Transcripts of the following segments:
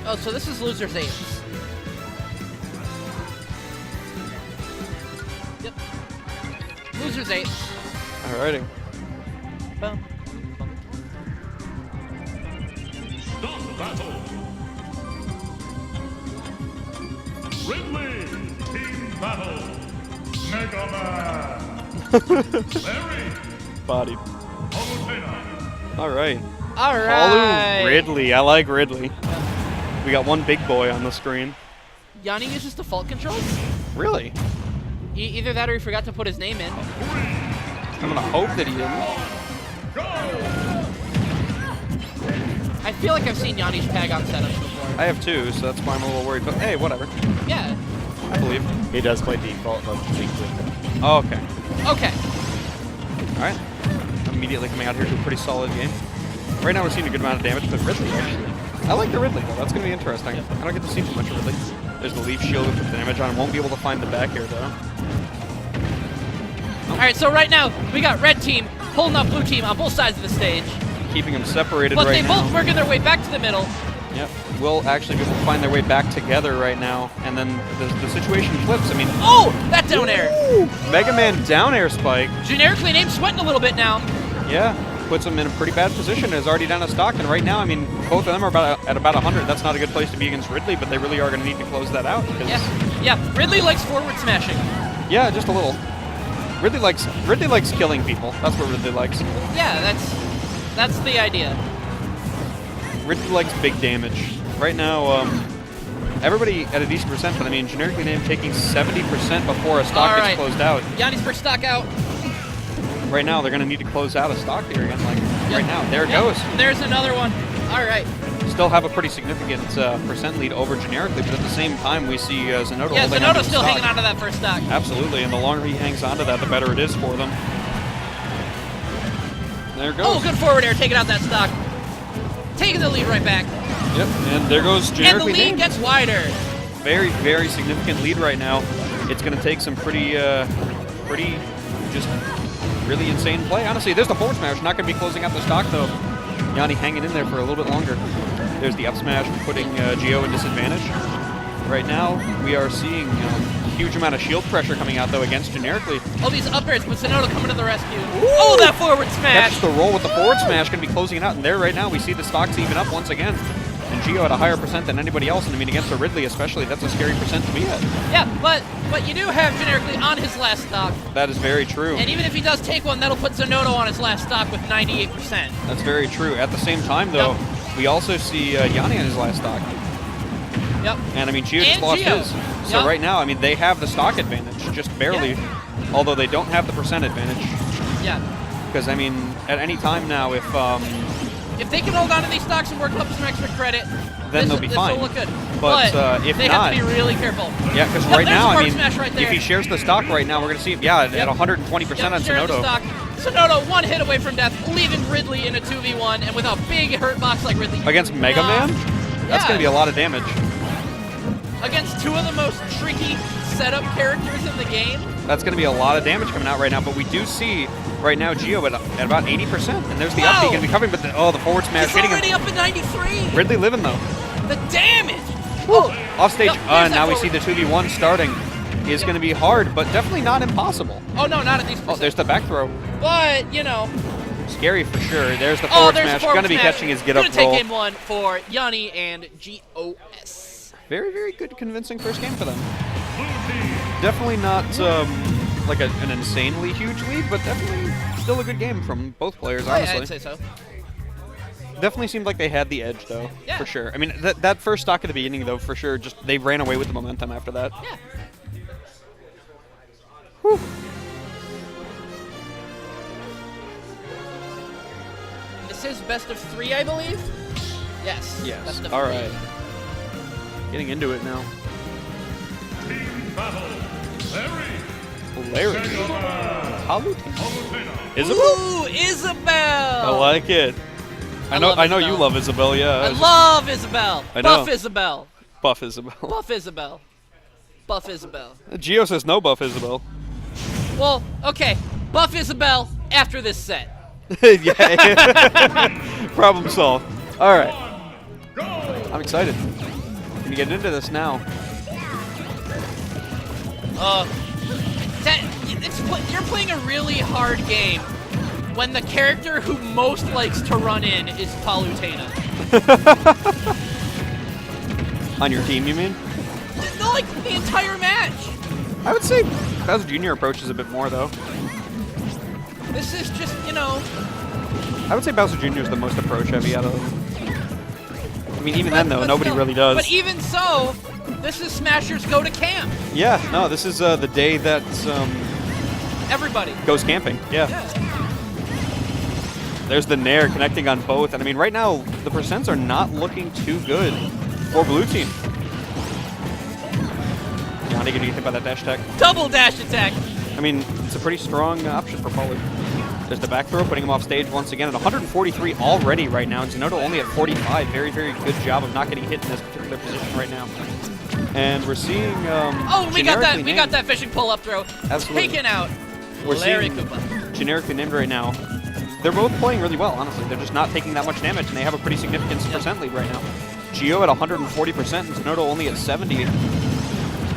Oh, so this is loser's 8. Yep. Loser's 8. Alrighty. Boom. Stop battle. Ridley, team battle. Mega Man. Larry. Body. Palutena. Alright. All right. Palu, Ridley. I like Ridley. We got one big boy on the screen. Llany uses default controls? Really? Either that or he forgot to put his name in. I'm gonna hope that he didn't. I feel like I've seen Llany's tag on setups before. I have too, so that's why I'm a little worried. But hey, whatever. Yeah. I believe. He does play default, but Oh, okay. Okay. Alright. Immediately coming out here to a pretty solid game. Right now we're seeing a good amount of damage, but Ridley actually. I like the Ridley though. That's going to be interesting. I don't get to see too much of Ridley. There's the leaf shield with the damage on. Won't be able to find the back air though. All right, so right now we got red team holding up blue team on both sides of the stage. Keeping them separated But right they now. both working their way back to the middle. Yep. Will actually be able to find their way back together right now, and then the situation flips. I mean, Oh, that down air. Mega Man down air spike. Generically named sweating a little bit now. Yeah, puts him in a pretty bad position. Is already down to stock, and right now, I mean, both of them are at about 100. That's not a good place to be against Ridley, but they really are going to need to close that out. Yeah. Ridley likes forward smashing. Yeah, just a little. Ridley likes killing people. That's what Ridley likes. Yeah, that's the idea. Ridley likes big damage. Right now, everybody at a decent percent, but I mean, generically named taking 70% before a stock gets closed out. Llany's first stock out. Right now, they're going to need to close out a stock here again. Like right now, there it goes. There's another one. All right. Still have a pretty significant percent lead over generically, but at the same time, we see Zinoto. Yeah, holding on to Zinoto's the still stock. hanging on to that first stock. Absolutely, and the longer he hangs on to that, the better it is for them. There it goes. Oh, good forward air, taking out that stock. Taking the lead right back. Yep, and there goes And the generically lead named. gets wider. Very, very significant lead right now. It's going to take some pretty just really insane play. Honestly, there's the forward smash. Not going to be closing out the stock, though. Llany hanging in there for a little bit longer. There's the up smash, putting Geo in disadvantage. Right now, we are seeing huge amount of shield pressure coming out, though, against generically. Oh, these up airs, but Zinoto coming to the rescue. Oh, that forward smash. Catches the roll with the forward smash, going to be closing it out. And there right now, we see the stocks even up once again. And Geo at a higher percent than anybody else. And I mean, against a Ridley especially, that's a scary percent to be at. Yeah, but you do have generically on his last stock. That is very true. And even if he does take one, that'll put Zinoto on his last stock with 98%. That's very true. At the same time, though, we also see Llany on his last stock. Yep. And I mean, Geo just lost his. So right now, I mean, they have the stock advantage, just barely. Yeah. Although they don't have the percent advantage. Yeah. Because, I mean, at any time now, if they can hold on to these stocks and work up some extra credit, then they'll be fine. This will look good. But if they not, have to be really careful. Yeah, because right now, I mean, right if he shares the stock right now, we're going to see, at 120% on Zinoto. Zinoto, one hit away from death, leaving Ridley in a 2v1, and with a big hurt box like Ridley. Against Mega Man? That's going to be a lot of damage. Against two of the most tricky setup characters in the game. That's going to be a lot of damage coming out right now, but we do see right now Geo at about 80%, and there's the up going to be covering, but the forward smash hitting him. He's already up at 93. Ridley living, though. The damage! Woo. Off stage, No, and now we see the 2v1 starting. Is going to be hard, but definitely not impossible. Oh, no, not at these percent. Oh, there's the back throw. But, you know. Scary for sure. There's the forward smash. Going to be catching his get-up roll. Going to take game one for Llany and GOS. Very, very good, convincing first game for them. Definitely not like an insanely huge lead, but definitely still a good game from both players, honestly. I'd say so. Definitely seemed like they had the edge, though, for sure. I mean, that first stock at the beginning, though, for sure, just they ran away with the momentum after that. Yeah. Whew. This is best of 3, I believe? Yes. Yes. Best of All 3. right. Getting into it now. Team battle. Larry. Palu. Isabelle? Ooh, Isabelle! I like it. I know you love Isabelle, yeah. I love Isabelle. I know. Buff Isabelle. Buff Isabelle. Buff Isabelle. Buff Isabelle. Geo says no buff Isabelle. Well, okay. Buff Isabelle after this set. Yeah. Problem solved. All right. I'm excited. You get into this now. You're playing a really hard game when the character who most likes to run in is Palutena. On your team, you mean? No, like the entire match. I would say Bowser Jr. approaches a bit more, though. This is just, you know. I would say Bowser Jr. is the most approach-heavy out of them. I mean, even then, though, nobody still, really does. But even so, this is Smashers Go to Camp. Yeah, no, this is the day that Everybody goes camping. Yeah. There's the Nair connecting on both. And I mean, right now, the percents are not looking too good for blue team. Llany, what do you think about that dash attack? Double dash attack. I mean, it's a pretty strong option for Palu. There's the back throw, putting him off stage once again at 143 already right now. And Zinoto only at 45. Very, very good job of not getting hit in this particular position right now. And we're seeing we got that fishing pull-up throw. Absolutely. Taken out. We're seeing Koopa. Generically Named right now. They're both playing really well, honestly. They're just not taking that much damage, and they have a pretty significant percent lead right now. Geo at 140% and Zinoto only at 70.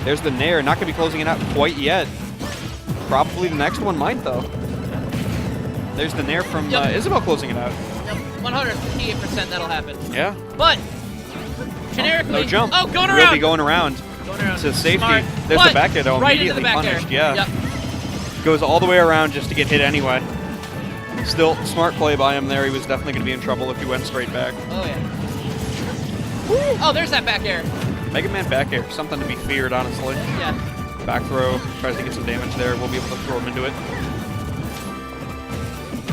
There's the Nair, not going to be closing it out quite yet. Probably the next one might, though. There's the Nair from Isabelle closing it out. Yep, 158% that'll happen. Yeah. But, generically... No jump. Oh, going around! Will be going around. To safety. Smart. There's But the back air, though, right immediately into the back punished. air. Yeah. Yep. Goes all the way around just to get hit anyway. Still, smart play by him there. He was definitely going to be in trouble if he went straight back. Oh, yeah. Woo. Oh, there's that back air. Mega Man back air, something to be feared, honestly. Yeah. Back throw, tries to get some damage there. We'll be able to throw him into it.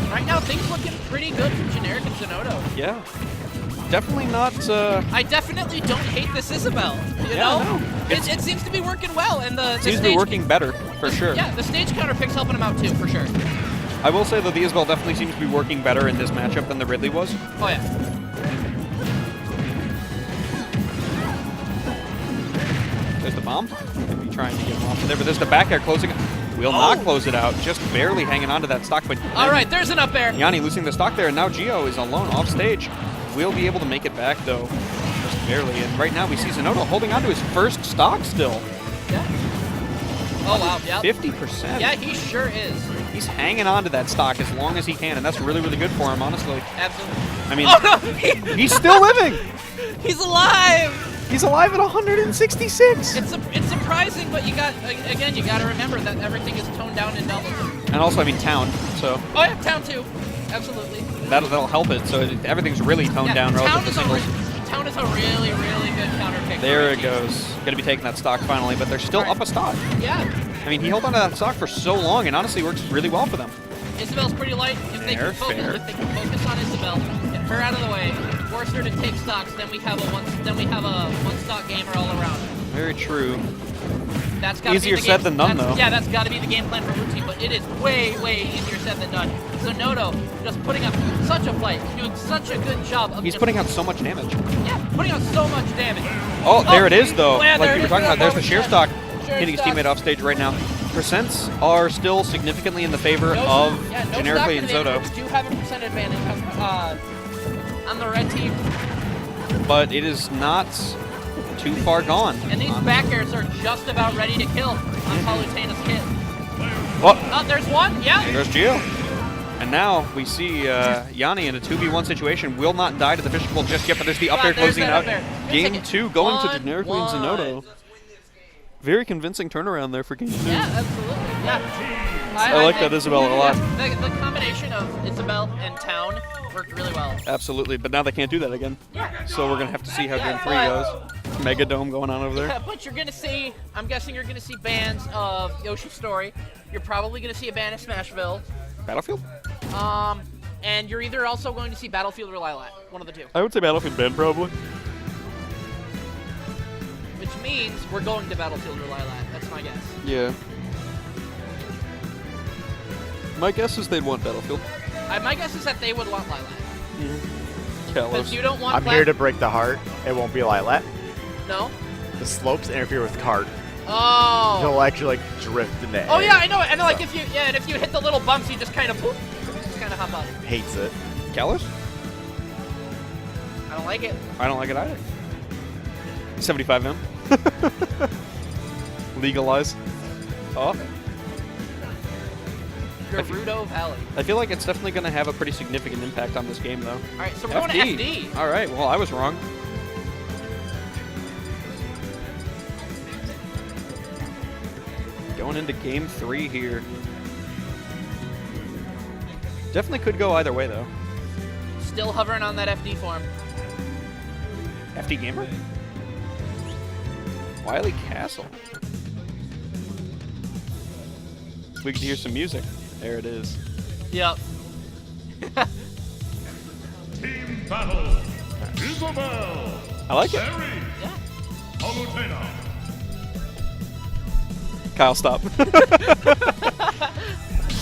Right now, things looking pretty good for Generic and Zinoto. Yeah. Definitely not... I definitely don't hate this Isabelle. You Yeah, know? no. It seems to be working well. And the seems stage, to be working better, for sure. Yeah, the stage counter pick's helping him out, too, for sure. I will say, though, the Isabelle definitely seems to be working better in this matchup than the Ridley was. Oh, yeah. There's the bomb. Maybe trying to get him off of there, but there's the back air closing it. Will not close it out, just barely hanging on to that stock. But all right, there's an up air. Llany losing the stock there, and now Geo is alone off stage. Will be able to make it back, though, just barely. And right now we see Zinoto holding on to his first stock still. Yeah. Oh, wow, yeah. 50%. Yeah, he sure is. He's hanging on to that stock as long as he can, and that's really, really good for him, honestly. Absolutely. I mean, oh, no! he's still living! He's alive! He's alive at 166! It's surprising, but you got to remember that everything is toned down in doubles. And also, I mean, town, so... Oh, yeah, town too. Absolutely. That'll help it, so everything's really toned down relative to singles. Town is a really, really good counter pick. There it goes. Going to be taking that stock finally, but they're still up a stock. Yeah. I mean, he held on to that stock for so long, and honestly works really well for them. Isabelle's pretty light. If they can focus on Isabelle, get her out of the way, force her to take stocks, then we have a one stock gamer all around. Very true. That's gotta easier be the said game, than done, though. Yeah, that's got to be the game plan for Blue Team, but it is way, way easier said than done. Zinoto just putting up such a fight, doing such a good job of He's putting out so much damage. Yeah, putting out so much damage. Oh, there it is, though. Yeah, like you were talking about, there's the share stock Share hitting his stock. teammate off stage right now. Percents are still significantly in the favor of Generically and Zinoto. We do have a percent advantage on the red team. But it is not too far gone. And these back airs are just about ready to kill on Palutena's kit. Oh, there's one, yeah. there's Gio. And now we see Llany in a 2v1 situation. Will not die to the fishbowl just yet, but there's the up air closing it out. Game 2 going to Generically and Zinoto. Very convincing turnaround there for game 2. Yeah, absolutely. Yeah. I like that Isabelle a lot. The combination of Isabelle and Town worked really well. Absolutely, but now they can't do that again. Yeah. So we're going to have to see how game 3 goes. Mega Dome going on over there. Yeah, but you're going to see, I'm guessing you're going to see bans of Yoshi's Story. You're probably going to see a ban of Smashville. Battlefield? And you're either also going to see Battlefield or Lilac. One of the two. I would say Battlefield ban, probably. Which means we're going to Battlefield or Lilac. That's my guess. Yeah. My guess is they'd want Battlefield. My guess is that they would want Lilac. Because you don't want I'm here to break the heart. It won't be Lilac. No? The slopes interfere with cart. Oh. He'll actually like drift in the air. Oh yeah, I know. And like if you hit the little bumps, you just kind of hop out. Hates it. Kalos? I don't like it. I don't like it either. 75M. Legalize. Oh. Gerudo Valley. I feel like it's definitely going to have a pretty significant impact on this game, though. All right, so we're going to FD. All right, well, I was wrong. Going into game 3 here. Definitely could go either way, though. Still hovering on that FD form. FD Gamer? Wily Castle. We can hear some music. There it is. Yep. Team battle. Isabelle. I like it. Larry. Yeah. Palutena. Kyle, stop.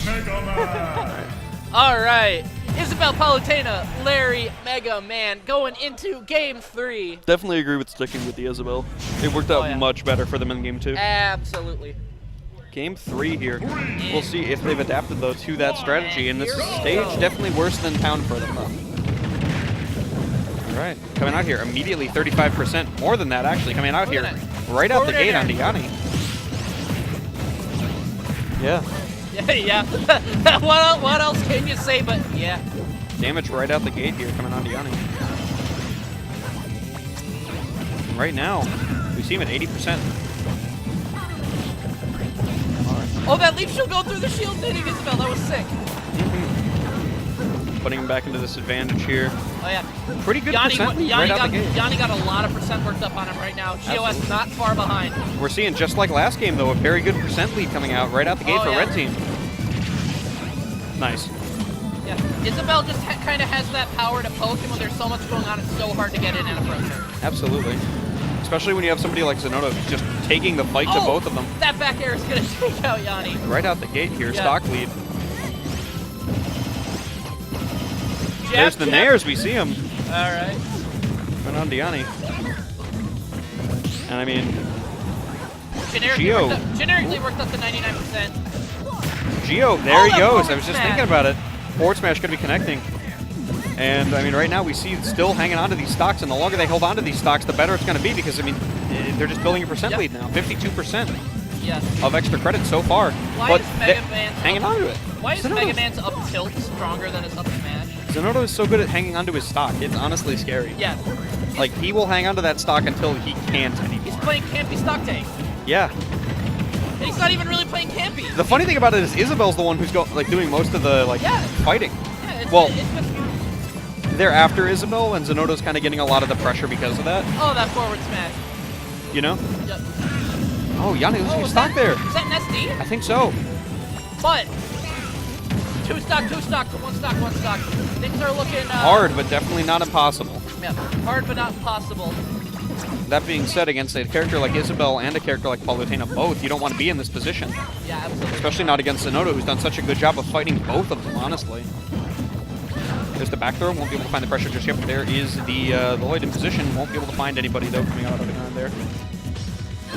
Mega Man. All right. Isabelle Palutena, Larry, Mega Man going into game 3. Definitely agree with sticking with the Isabelle. It worked out yeah. much better for them in game 2. Absolutely. Game 3 here. We'll see if they've adapted, though, to that strategy. And this stage definitely worse than Town for them, though. All right. Coming out here immediately 35%. More than that, actually. Coming out here right out the gate on Llany. Yeah. Yeah. What else can you say but yeah. Damage right out the gate here coming on Llany. Right now, we see him at 80%. Oh, that leaf shield going through the shield hitting Isabelle. That was sick. Putting him back into this advantage here. Oh, yeah. Pretty good percent lead right out the gate. Llany got a lot of percent worked up on him right now. GOS not far behind. We're seeing, just like last game, though, a very good percent lead coming out right out the gate for Red Team. Nice. Yeah, Isabelle just kind of has that power to poke, and when there's so much going on, it's so hard to get in and approach her. Absolutely. Especially when you have somebody like Zinoto who's just taking the fight to both of them. That back air is going to take out Llany. Right out the gate here, Yeah. stock lead. Jab, There's the jab. nairs, we see him. All right. Coming on Llany. And I mean, Generically worked up to 99%. Geo, there he that goes. forward I was just smash. thinking about it. Forward smash could be connecting. And I mean, right now we see still hanging on to these stocks, and the longer they hold on to these stocks, the better it's going to be because, I mean, they're just building a percent lead now. 52% Yes. of extra credit so far. Why but is Mega Man's hanging on to it. Why is Zinoto's- Mega Man's up tilt stronger than his up smash? Zinoto is so good at hanging onto his stock. It's honestly scary. Yeah. Like, he will hang onto that stock until he can't He's anymore. playing campy stock tank. Yeah. And he's not even really playing campy. The funny thing about it is Isabelle's the one who's doing most of the fighting. Yeah, it's, Well, it's just, they're after Isabelle, and Zinoto's kind of getting a lot of the pressure because of that. oh, that forward smash. You know? Yep. Oh, Llany losing his stock there. Is that an SD? I think so. But two stock, one stock. Things are looking Hard, but definitely not impossible. Yeah, hard but not impossible. That being said, against a character like Isabelle and a character like Palutena both, you don't want to be in this position. Yeah, absolutely. Especially not against Zinoto, who's done such a good job of fighting both of them, honestly. There's the back throw, won't be able to find the pressure just yet, but there is the Lloyd in position. Won't be able to find anybody, though, coming out of the ground there.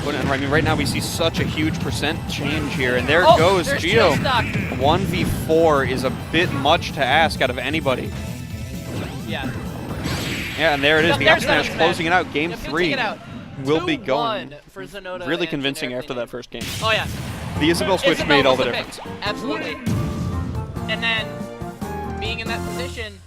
But I mean, right now we see such a huge percent change here, and there goes there's Geo. stock. 1v4 is a bit much to ask out of anybody. Yeah. Yeah, and there it is, the up There's that smash closing it out. Game Yep, he'll 3 take it out. will be going 2-1 for Zinoto really and convincing Generically after that Named. first game. Oh, yeah. The Isabelle switch Isabelle made all was the pick. difference. Absolutely. And then being in that position,